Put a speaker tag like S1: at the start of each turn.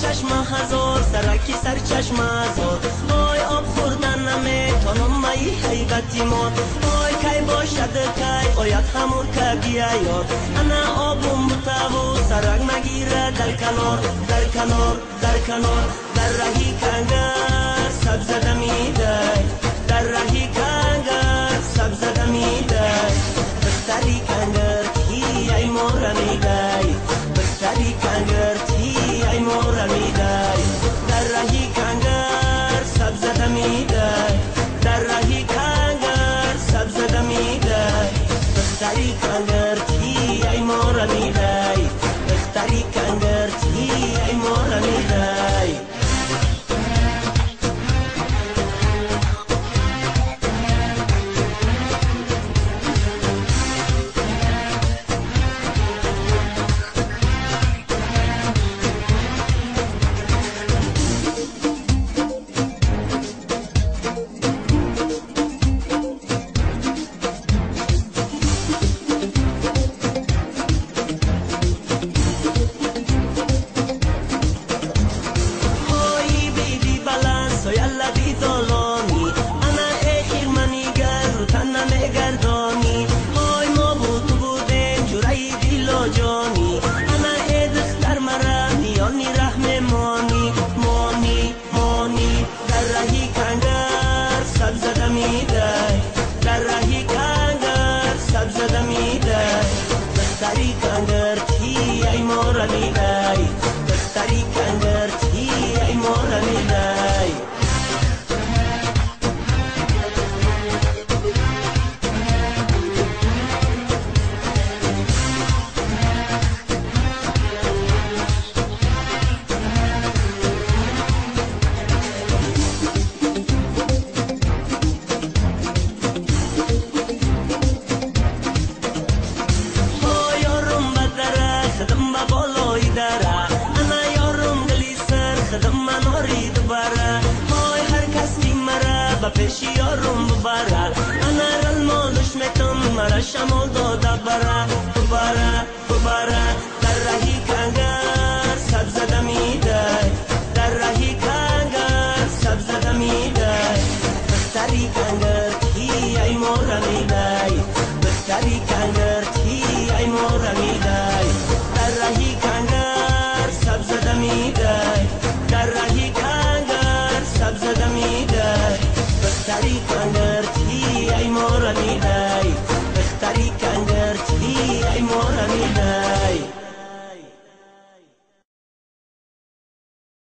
S1: چشم هزار سرکی سر چشم هزار وای آب خوردن نمیتونم مایی حیبتی مون وای کی باشد کی آید همون که بیاید انا آبم بتاو سرک نگیره در کنار در کنار در کنار در رهی کنگر سبز دمیده در رهی کنگر سبز دمیده بستری کنگر کی ای مورمیده بستری کنگر کی ای مورمیده در رهی کنگر سبز دمیده در رهی کنگر سبز دمیده بستری کنگر کی ای مورمیده بستری کنگر کی ای مورمیده در رهی کنگر سبز دمیده بستری کنگر کی ای مورمیده بستری کنگر کی ای مورمیده پیشی یارم ببره انا رل مالش میتم مرا شمال داده بره